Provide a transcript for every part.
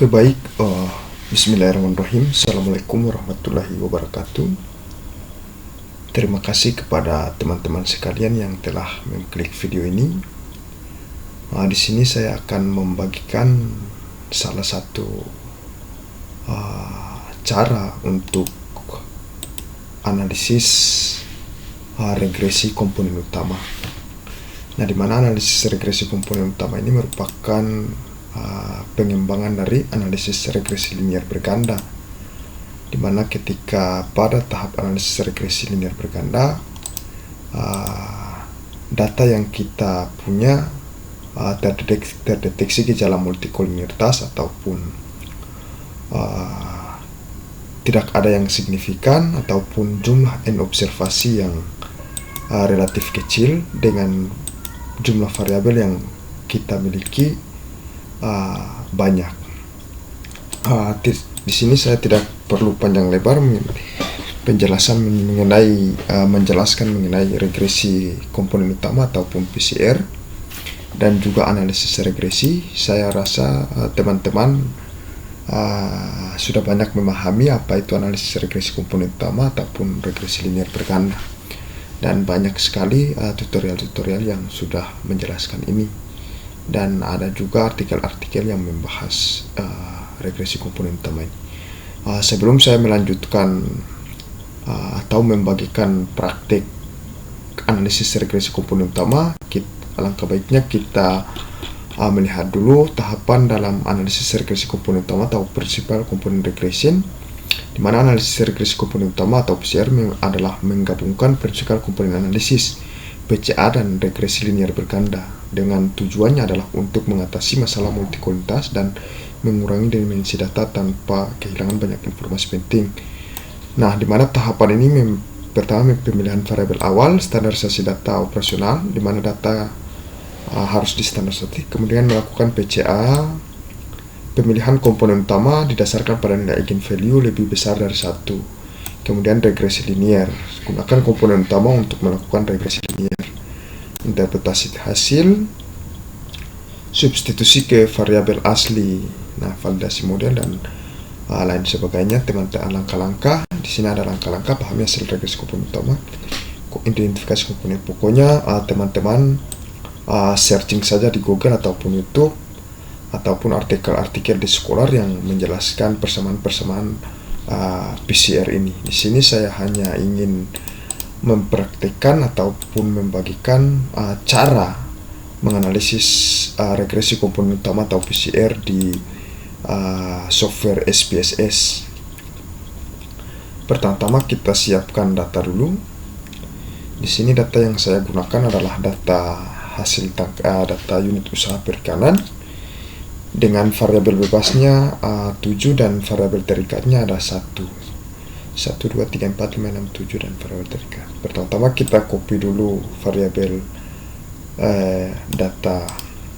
Oke, baik. Bismillahirrahmanirrahim. Assalamualaikum warahmatullahi wabarakatuh. Terima kasih kepada teman-teman sekalian yang telah mengklik video ini. Di sini saya akan membagikan salah satu cara untuk analisis regresi komponen utama. Nah, di mana analisis regresi komponen utama ini merupakan pengembangan dari analisis regresi linear berganda, di mana ketika pada tahap analisis regresi linear berganda, data yang kita punya terdeteksi gejala multikolinialitas ataupun tidak ada yang signifikan ataupun jumlah n observasi yang relatif kecil dengan jumlah variabel yang kita miliki banyak. Di sini saya tidak perlu panjang lebar menjelaskan mengenai regresi komponen utama ataupun PCR dan juga analisis regresi. Saya rasa teman-teman sudah banyak memahami apa itu analisis regresi komponen utama ataupun regresi linear berganda, dan banyak sekali tutorial-tutorial yang sudah menjelaskan ini. Dan ada juga artikel-artikel yang membahas regresi komponen utama ini. Sebelum saya melanjutkan atau membagikan praktik analisis regresi komponen utama, alangkah baiknya kita melihat dulu tahapan dalam analisis regresi komponen utama atau principal component regression, di mana analisis regresi komponen utama atau PCR adalah menggabungkan principal component analysis PCA dan regresi linear berganda, dengan tujuannya adalah untuk mengatasi masalah multikolinitas dan mengurangi dimensi data tanpa kehilangan banyak informasi penting. Nah, di mana tahapan ini pertama pemilihan variabel awal, standarisasi data operasional, di mana data harus distandarisasi, kemudian melakukan PCA, pemilihan komponen utama didasarkan pada nilai eigenvalue lebih besar dari 1. Kemudian regresi linear, gunakan komponen utama untuk melakukan regresi linear. Interpretasi hasil, substitusi ke variabel asli, nah validasi model dan lain sebagainya. Teman-teman, langkah-langkah di sini ada langkah-langkah pahami hasil regresi komponen utama, identifikasi komponen. Pokoknya teman-teman searching saja di Google ataupun YouTube ataupun artikel-artikel di sekolah yang menjelaskan persamaan-persamaan PCR ini. Di sini saya hanya ingin mempraktikkan ataupun membagikan cara menganalisis regresi komponen utama atau PCR di software SPSS. Pertama-tama kita siapkan data dulu. Di sini data yang saya gunakan adalah data hasil data unit usaha perikanan dengan variabel bebasnya 7 dan variabel terikatnya ada 1, 2, 3, 4, 5, 6, 7 dan variabel terikat. Pertama-tama kita copy dulu variabel data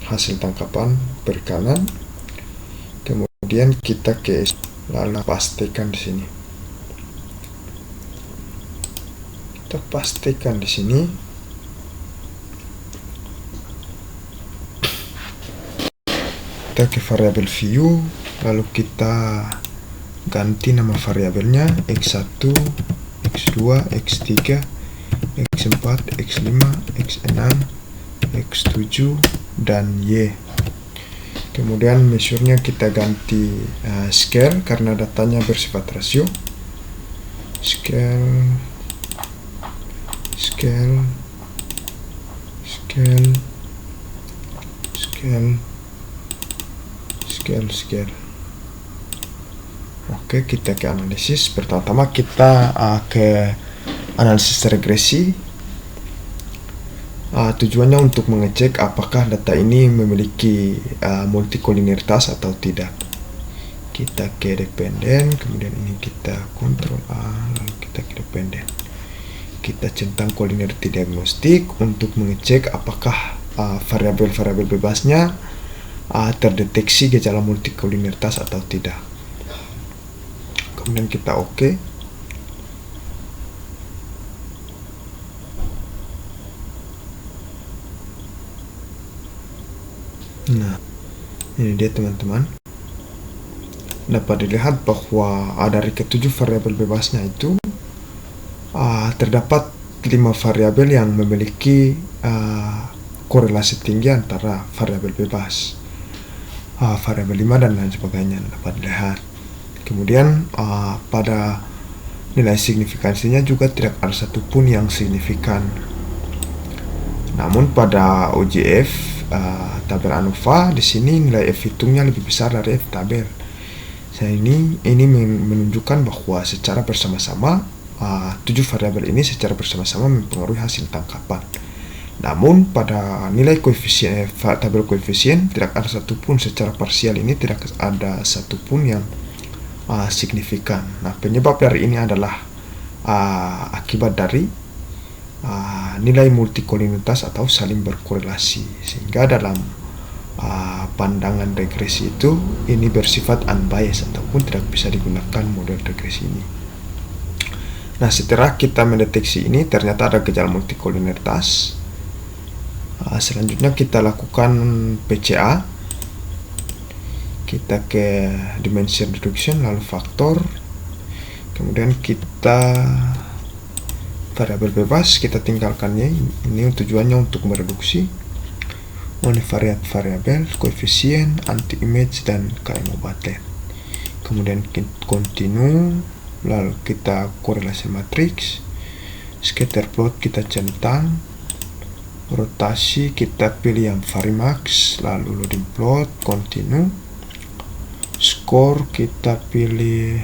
hasil tangkapan perikanan, kemudian kita lalu pastikan di sini. Kita pastikan di sini. Kita ke variabel view, lalu kita ganti nama variabelnya x1, x2, x3, x4, x5, x6, x7 dan y. Kemudian measure-nya kita ganti scale karena datanya bersifat rasio. Scale Oke, kita ke analisis. Pertama-tama kita ke analisis regresi. Tujuannya untuk mengecek apakah data ini memiliki multikolinialitas atau tidak. Kita ke dependen, kemudian ini kita Ctrl A, lalu kita ke dependen. Kita centang collinearity diagnostik untuk mengecek apakah variabel-variabel bebasnya terdeteksi gejala multikolinialitas atau tidak. Kemudian kita OK. Nah, ini dia teman-teman. dapat dilihat bahwa dari ketujuh variabel bebasnya itu terdapat 5 variabel yang memiliki korelasi tinggi antara variabel bebas, variabel 5 dan lain sebagainya dapat dilihat. Kemudian pada nilai signifikansinya juga tidak ada satupun yang signifikan. Namun pada OJF tabel ANOVA di sini nilai F hitungnya lebih besar dari F tabel. Ini menunjukkan bahwa secara bersama-sama 7 variabel ini secara bersama-sama mempengaruhi hasil tangkapan. Namun pada nilai koefisien tabel koefisien tidak ada satupun secara parsial, ini tidak ada satupun yang signifikan. Nah, penyebab dari ini adalah akibat dari nilai multikolinitas atau saling berkorelasi, sehingga dalam pandangan regresi itu ini bersifat unbiased ataupun tidak bisa digunakan model regresi ini. Nah, setelah kita mendeteksi ini ternyata ada gejala multikolinitas, selanjutnya kita lakukan PCA. Kita ke dimension reduction lalu faktor, kemudian kita variabel bebas kita tinggalkannya. Ini tujuannya untuk mereduksi univariat variabel, koefisien, anti image dan KMO button. Kemudian kita continue, lalu kita korelasi matriks, scatter plot kita centang, rotasi kita pilih yang varimax, lalu loading plot, continue, skor kita pilih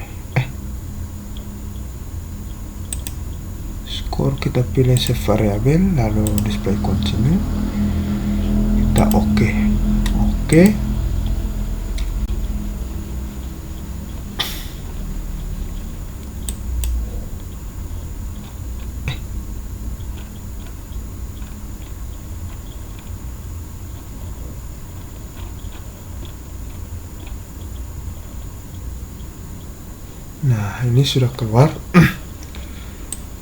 sevariabel, lalu display continue, kita oke. Nah, ini sudah keluar.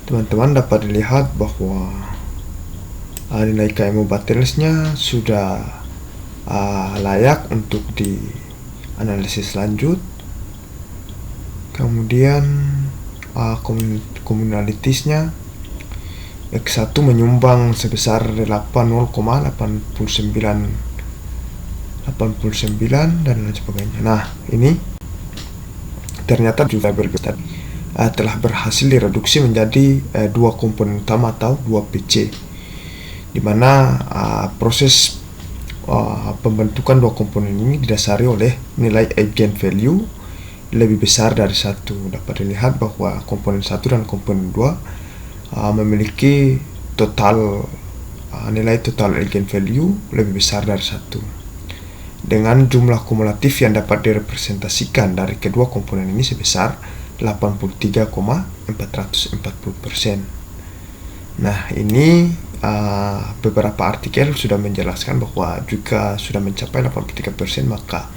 Teman-teman dapat dilihat bahwa nilai KMO battles-nya sudah layak untuk dianalisis lanjut. Kemudian commonalities-nya X1 menyumbang sebesar 8,89 dan lain sebagainya. Nah, ini ternyata juga telah berhasil direduksi menjadi 2 komponen utama atau 2 PC, di mana proses pembentukan 2 komponen ini didasari oleh nilai eigenvalue lebih besar dari 1. Dapat dilihat bahwa komponen 1 dan komponen 2 memiliki nilai total eigenvalue lebih besar dari 1, dengan jumlah kumulatif yang dapat direpresentasikan dari kedua komponen ini sebesar 83,440%. Nah, ini beberapa artikel sudah menjelaskan bahwa jika sudah mencapai 83%, maka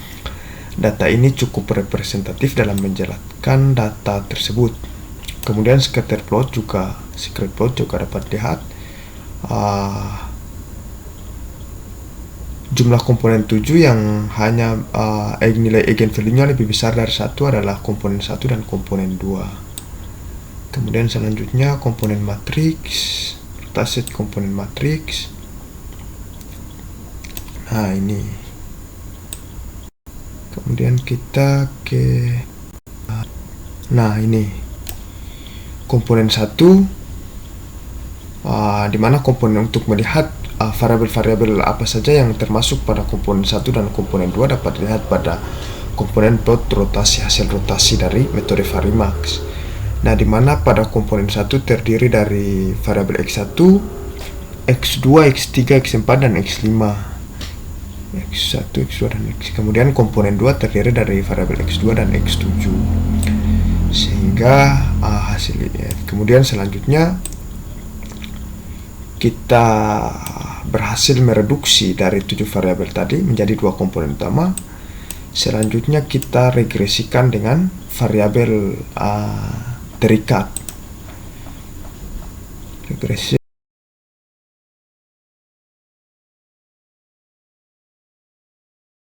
data ini cukup representatif dalam menjelaskan data tersebut. Kemudian scatter plot juga dapat dilihat jumlah komponen 7 yang hanya nilai eigenvalue-nya lebih besar dari 1 adalah komponen 1 dan komponen 2. Kemudian selanjutnya komponen matriks, rotasi komponen matriks. Nah, ini. Kemudian kita ke ini komponen 1, di mana komponen untuk melihat variabel-variabel apa saja yang termasuk pada komponen 1 dan komponen 2 dapat dilihat pada komponen plot rotasi, hasil rotasi dari metode varimax. Nah, di mana pada komponen 1 terdiri dari variabel X1, X2, X3, X4 dan X5. X1, X2 dan X. Kemudian komponen 2 terdiri dari variabel X2 dan X7. Sehingga hasilnya. Kemudian selanjutnya kita berhasil mereduksi dari 7 variabel tadi menjadi 2 komponen utama. Selanjutnya kita regresikan dengan variabel terikat. Regresi